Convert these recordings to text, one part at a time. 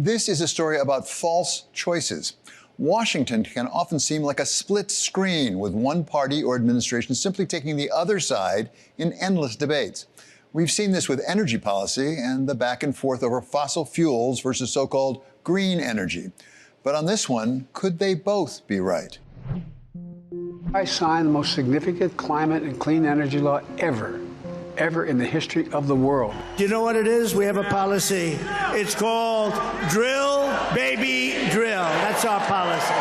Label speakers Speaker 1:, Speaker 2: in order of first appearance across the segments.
Speaker 1: This is a story about false choices. Washington can often seem like a split screen, with one party or administration simply taking the other side in endless debates. We've seen this with energy policy and the back and forth over fossil fuels versus so-called green energy. But on this one, could they both be right?
Speaker 2: I signed the most significant climate and clean energy law ever in the history of the world.
Speaker 3: You know what it is? We have a policy. It's called drill, baby, drill. That's our policy.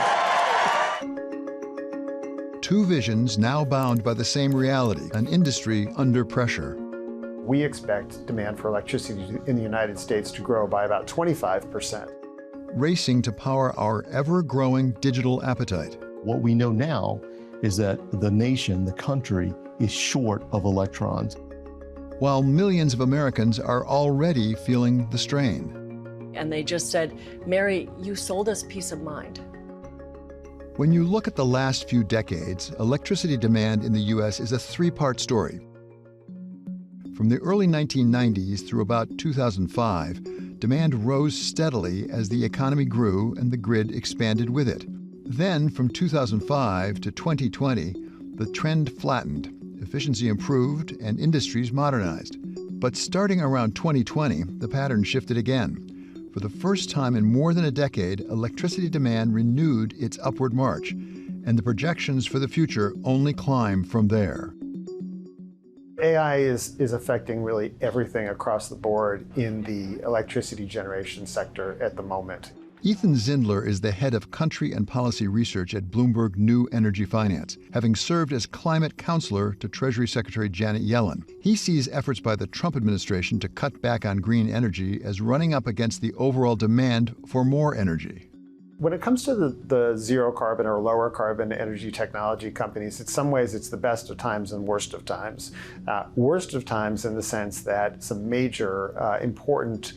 Speaker 1: Two visions now bound by the same reality, an industry under pressure.
Speaker 4: We expect demand for electricity in the United States to grow by about 25%.
Speaker 1: Racing to power our ever-growing digital appetite.
Speaker 5: What we know now is that the nation, the country, is short of electrons.
Speaker 1: While millions of Americans are already feeling the strain.
Speaker 6: And they just said, Mary, you sold us peace of mind.
Speaker 1: When you look at the last few decades, electricity demand in the U.S. is a three-part story. From the early 1990s through about 2005, demand rose steadily as the economy grew and the grid expanded with it. Then, from 2005 to 2020, the trend flattened, efficiency improved, and industries modernized. But starting around 2020, the pattern shifted again. For the first time in more than a decade, electricity demand renewed its upward march, and the projections for the future only climb from there.
Speaker 4: AI is affecting really everything across the board in the electricity generation sector at the moment.
Speaker 1: Ethan Zindler is the head of country and policy research at Bloomberg New Energy Finance, having served as climate counselor to Treasury Secretary Janet Yellen. He sees efforts by the Trump administration to cut back on green energy as running up against the overall demand for more energy.
Speaker 4: When it comes to the zero carbon or lower carbon energy technology companies, in some ways it's the best of times and worst of times. Worst of times in the sense that some major important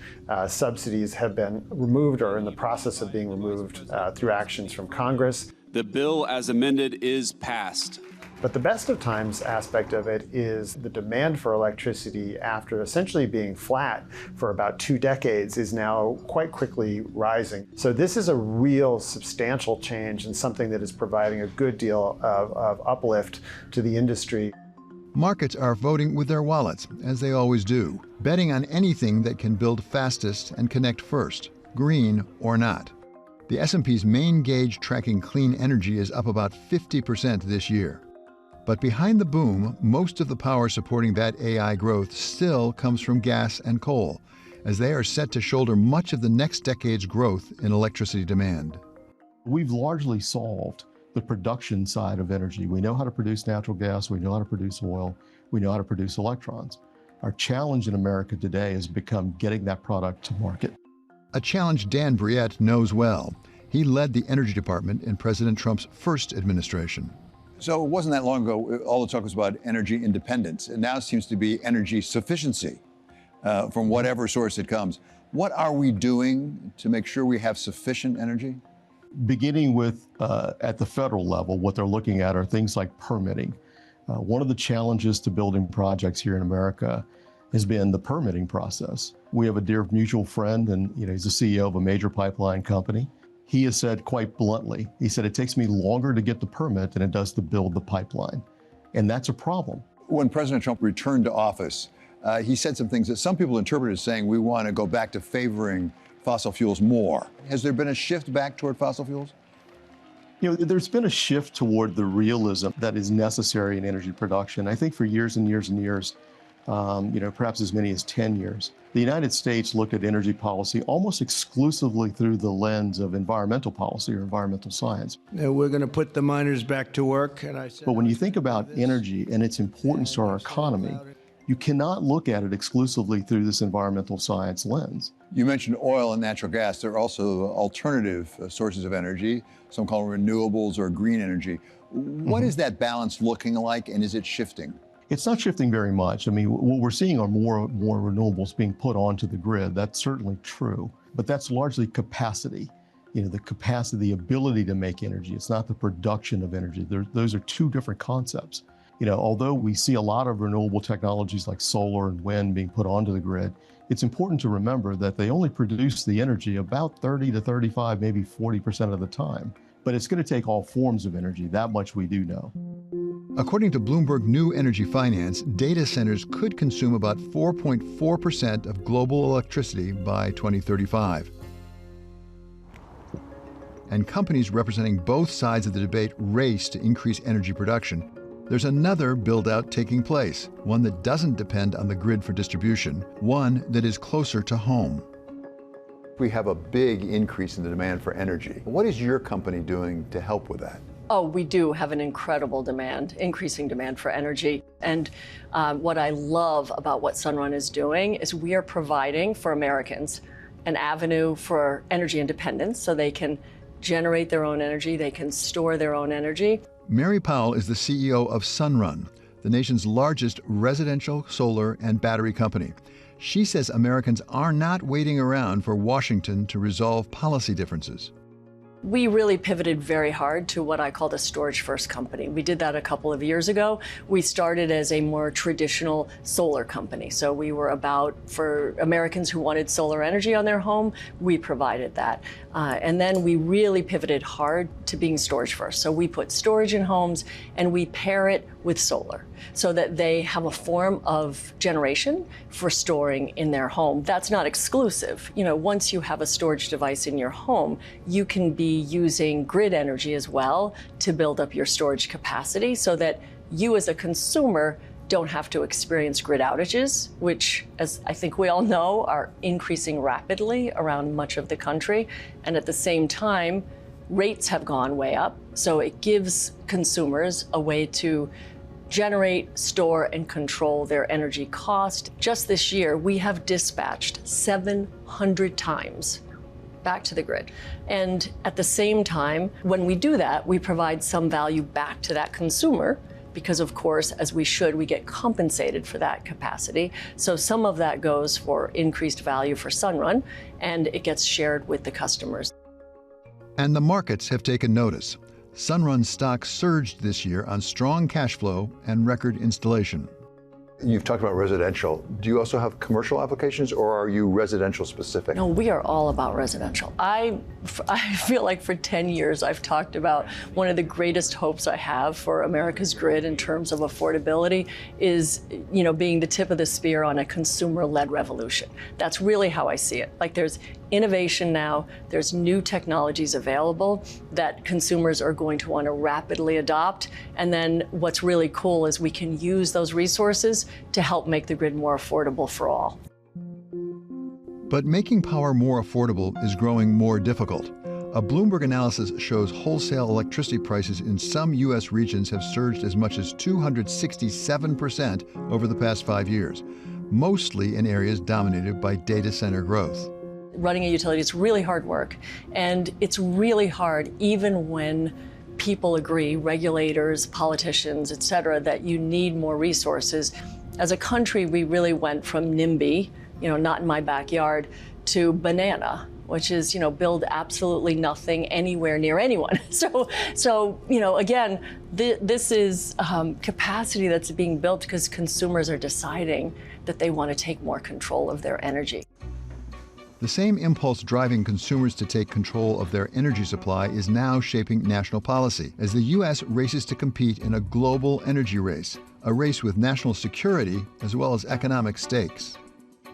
Speaker 4: subsidies have been removed or are in the process of being removed through actions from Congress.
Speaker 7: The bill as amended is passed.
Speaker 4: But the best of times aspect of it is the demand for electricity, after essentially being flat for about 2 decades, is now quite quickly rising. So this is a real substantial change and something that is providing a good deal of uplift to the industry.
Speaker 1: Markets are voting with their wallets, as they always do, betting on anything that can build fastest and connect first, green or not. The S&P's main gauge tracking clean energy is up about 50% this year. But behind the boom, most of the power supporting that AI growth still comes from gas and coal, as they are set to shoulder much of the next decade's growth in electricity demand.
Speaker 5: We've largely solved the production side of energy. We know how to produce natural gas, we know how to produce oil, we know how to produce electrons. Our challenge in America today has become getting that product to market.
Speaker 1: A challenge Dan Brouillette knows well. He led the Energy Department in President Trump's first administration. So it wasn't that long ago, all the talk was about energy independence. It now seems to be energy sufficiency from whatever source it comes. What are we doing to make sure we have sufficient energy?
Speaker 5: Beginning with, at the federal level, what they're looking at are things like permitting. One of the challenges to building projects here in America has been the permitting process. We have a dear mutual friend, and he's the CEO of a major pipeline company. He has said quite bluntly, he said, it takes me longer to get the permit than it does to build the pipeline. And that's a problem.
Speaker 1: When President Trump returned to office, he said some things that some people interpreted as saying we want to go back to favoring fossil fuels more. Has there been a shift back toward fossil fuels?
Speaker 5: There's been a shift toward the realism that is necessary in energy production. I think for years and years and years, perhaps as many as 10 years, the United States looked at energy policy almost exclusively through the lens of environmental policy or environmental science.
Speaker 3: We're going to put the miners back to work.
Speaker 5: But when you think about energy and its importance to our economy, you cannot look at it exclusively through this environmental science lens.
Speaker 1: You mentioned oil and natural gas. There are also alternative sources of energy, some call renewables or green energy. What is that balance looking like, and is it shifting?
Speaker 5: It's not shifting very much. I mean, what we're seeing are more renewables being put onto the grid. That's certainly true, but that's largely capacity. The capacity, the ability to make energy. It's not the production of energy. Those are two different concepts. Although we see a lot of renewable technologies like solar and wind being put onto the grid, it's important to remember that they only produce the energy about 30 to 35, maybe 40% of the time. But it's going to take all forms of energy. That much we do know.
Speaker 1: According to Bloomberg New Energy Finance, data centers could consume about 4.4% of global electricity by 2035. And companies representing both sides of the debate race to increase energy production. There's another build-out taking place, one that doesn't depend on the grid for distribution, one that is closer to home. We have a big increase in the demand for energy. What is your company doing to help with that?
Speaker 6: Oh, we do have an incredible demand, increasing demand for energy. And what I love about what Sunrun is doing is we are providing for Americans an avenue for energy independence so they can generate their own energy, they can store their own energy.
Speaker 1: Mary Powell is the CEO of Sunrun, the nation's largest residential solar and battery company. She says Americans are not waiting around for Washington to resolve policy differences.
Speaker 6: We really pivoted very hard to what I call the storage-first company. We did that a couple of years ago. We started as a more traditional solar company. So we were about, for Americans who wanted solar energy on their home, we provided that. And then we really pivoted hard to being storage-first. So we put storage in homes and we pair it with solar so that they have a form of generation for storing in their home. That's not exclusive. Once you have a storage device in your home, you can be using grid energy as well to build up your storage capacity so that you as a consumer don't have to experience grid outages, which, as I think we all know, are increasing rapidly around much of the country. And at the same time, rates have gone way up. So it gives consumers a way to generate, store, and control their energy cost. Just this year, we have dispatched 700 times back to the grid. And at the same time, when we do that, we provide some value back to that consumer because, of course, as we should, we get compensated for that capacity. So some of that goes for increased value for Sunrun, and it gets shared with the customers.
Speaker 1: And the markets have taken notice. Sunrun stock surged this year on strong cash flow and record installation. You've talked about residential. Do you also have commercial applications, or are you residential specific?
Speaker 6: No, we are all about residential. I feel like for 10 years I've talked about one of the greatest hopes I have for America's grid in terms of affordability is, being the tip of the spear on a consumer-led revolution. That's really how I see it. Like, there's innovation now, there's new technologies available that consumers are going to want to rapidly adopt. And then what's really cool is we can use those resources to help make the grid more affordable for all.
Speaker 1: But making power more affordable is growing more difficult. A Bloomberg analysis shows wholesale electricity prices in some U.S. regions have surged as much as 267% over the past 5 years, mostly in areas dominated by data center growth.
Speaker 6: Running a utility is really hard work, and it's really hard even when people agree, regulators, politicians, et cetera, that you need more resources. As a country, we really went from NIMBY, not in my backyard, to banana, which is, build absolutely nothing anywhere near anyone. So again, this is capacity that's being built because consumers are deciding that they want to take more control of their energy.
Speaker 1: The same impulse driving consumers to take control of their energy supply is now shaping national policy as the U.S. races to compete in a global energy race, a race with national security as well as economic stakes.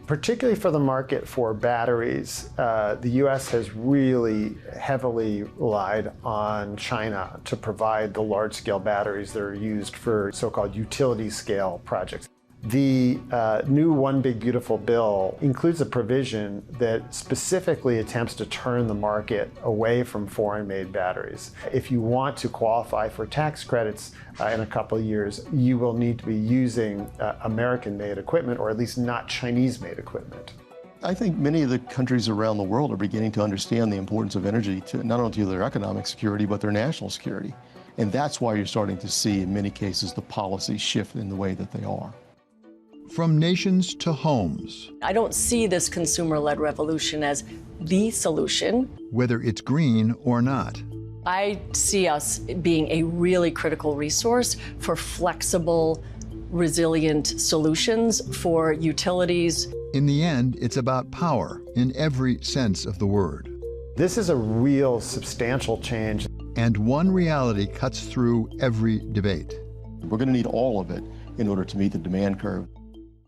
Speaker 4: Particularly for the market for batteries, the U.S. has really heavily relied on China to provide the large-scale batteries that are used for so-called utility-scale projects. The new One Big Beautiful Bill includes a provision that specifically attempts to turn the market away from foreign-made batteries. If you want to qualify for tax credits in a couple of years, you will need to be using American-made equipment, or at least not Chinese-made equipment.
Speaker 5: I think many of the countries around the world are beginning to understand the importance of energy to not only to their economic security, but their national security. And that's why you're starting to see, in many cases, the policies shift in the way that they are.
Speaker 1: From nations to homes.
Speaker 6: I don't see this consumer-led revolution as the solution.
Speaker 1: Whether it's green or not.
Speaker 6: I see us being a really critical resource for flexible, resilient solutions for utilities.
Speaker 1: In the end, it's about power in every sense of the word.
Speaker 4: This is a real substantial change.
Speaker 1: And one reality cuts through every debate.
Speaker 5: We're going to need all of it in order to meet the demand curve.